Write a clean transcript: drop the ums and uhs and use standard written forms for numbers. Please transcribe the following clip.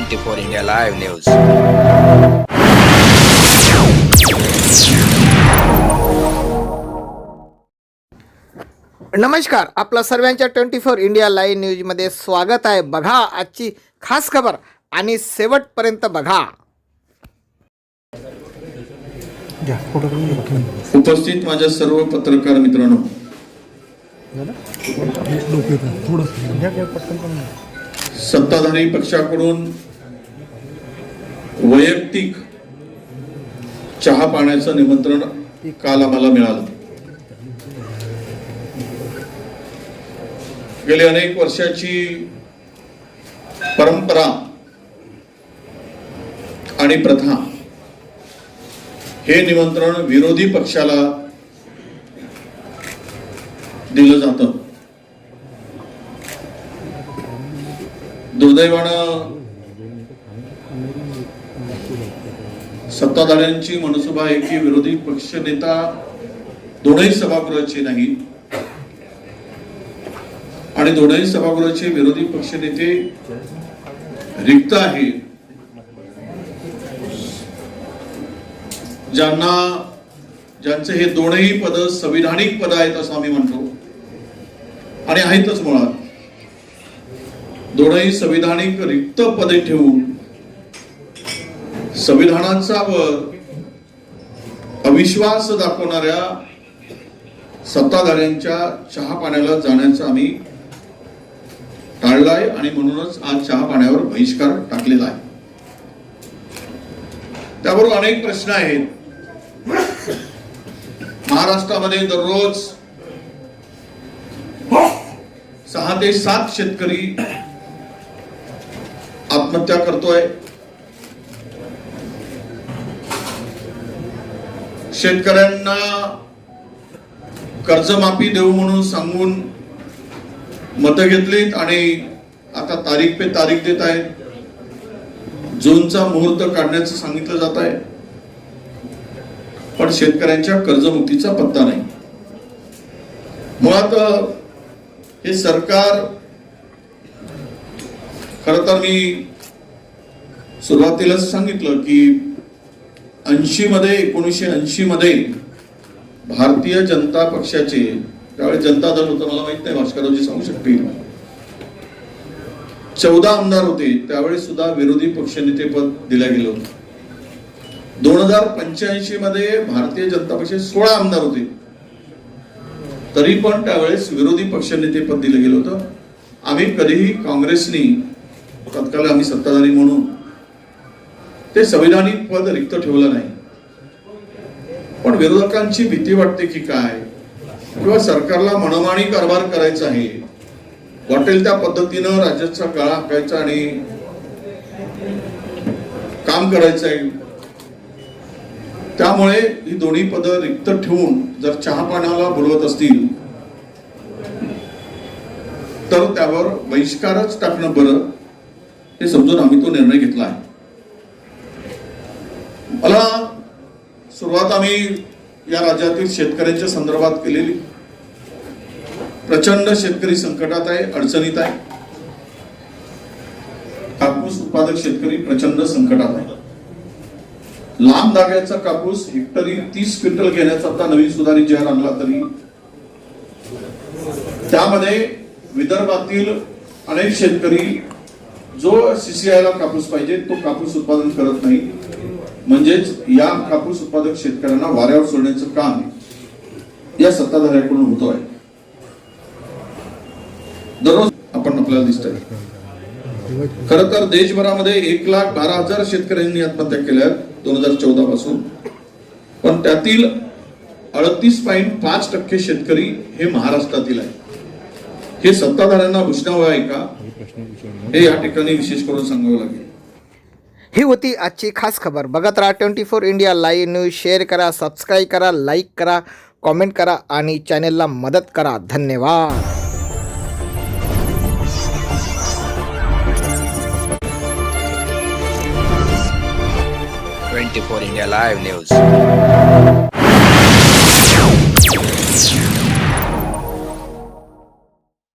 24 India Live News. नमस्कार, आपला सर्वांच्या 24 इंडिया लाईव्ह न्यूजमध्ये स्वागत आहे. बघा आजची खास खबर आणि शेवटपर्यंत बघा. उपस्थित माझ्या सर्व पत्रकार मित्रांनो, सत्ताधारी पक्षाकडून वैयक्तिक चहा पाण्याचं निमंत्रण काल आम्हाला मिळालं. गेली अनेक वर्षाची परंपरा आणि प्रथा, हे निमंत्रण विरोधी पक्षाला दिलं जातं. दुर्दैवानं सत्ताधाऱ्यांची मनसुबा आहे की विरोधी पक्ष नेता दोनही सभागृहाचे नाही आणि दोनही सभागृहाचे विरोधी पक्ष नेते रिक्त आहे. ज्यांचे हे दोनही पद संविधानिक पद आहेत असं आम्ही म्हणतो आणि आहेतच. मुळात दोनही संविधानिक रिक्त पदे ठेवून संविधानाचा व अविश्वास दाखवणाऱ्या सत्ताधाऱ्यांच्या चहा पाण्याला जाण्याचं आम्ही टाळलाय आणि म्हणूनच आज चहा पाण्यावर बहिष्कार टाकलेला आहे. त्याबरोबर अनेक प्रश्न आहेत. महाराष्ट्रामध्ये दररोज 6 ते 7 शेतकरी आत्महत्या करतोय. शेतकऱ्यांना कर्जमाफी देऊ म्हणून सांगून मतं घेतलीत आणि आता तारीख पे तारीख देत आहेत. जूनचा मुहूर्त काढण्याचं सांगितलं जात आहे, पण शेतकऱ्यांच्या कर्जमुक्तीचा पत्ता नाही. मुळात हे सरकार, खरं तर मी सुरुवातीलाच सांगितलं की 1980 मध्ये भारतीय जनता पक्षाचे, त्यावेळी जनता दल होतं, मला माहित नाही, भास्कररावजी सांगू शकतील, 14 आमदार होते. त्यावेळी सुद्धा विरोधी पक्षनेते पद दिलं गेलं होतं. 2085 मध्ये भारतीय जनता पक्षाचे 16 आमदार होते, तरी पण त्यावेळेस विरोधी पक्षनेते पद दिलं गेलं होतं. आम्ही कधीही काँग्रेसनी, तत्काळ आम्ही सत्ताधारी म्हणून, ते संविधानिक पद रिक्त ठेवलं नाही. पण विरोधकांची भीती वाटते की काय, किंवा सरकारला मनमानी कारभार करायचा आहे, वाटेल त्या पद्धतीनं राज्याचा गळा हाकायचा आणि काम करायचं आहे. त्यामुळे ही दोन्ही पद रिक्त ठेवून जर चहा पाण्याला बोलवत असतील तर त्यावर बहिष्कारच टाकणं बरं, हे समजून आम्ही तो निर्णय घेतला आहे. मला सुरुवात आम्ही या राज्यातील शेतकऱ्यांच्या संदर्भात केलेली. प्रचंड शेतकरी संकटात आहे, अडचणीत आहे. कापूस उत्पादक शेतकरी प्रचंड संकटात आहे. लांब धाग्याचा कापूस हेक्टरी 30 क्विंटल घेण्याचा आता नवीन सुधारित जाहीर आणला, तरी त्यामध्ये विदर्भातील अनेक शेतकरी जो CCI ला कापूस पाहिजे तो कापूस उत्पादन करत नाही. म्हणजेच या कापूस उत्पादक शेतकऱ्यांना वाऱ्यावर सोडण्याचं काम या सत्ताधाऱ्यांकडून होतो आहे. दररोज आपण आपल्याला दिसत आहे. खरं तर देशभरामध्ये 1,12,000 शेतकऱ्यांनी आत्महत्या केल्या 2014 पासून, पण त्यातील 38.5% शेतकरी हे महाराष्ट्रातील आहे. हे सत्ताधाऱ्यांना भूषणावं आहे का, हे या ठिकाणी विशेष करून सांगावं लागेल. ही होती आजची खास खबर. बघत राहा 24 इंडिया लाईव्ह न्यूज. शेअर करा, सबस्क्राईब करा, लाईक करा, कमेंट करा आणि चॅनेलला मदत करा. धन्यवाद. 24 India Live News.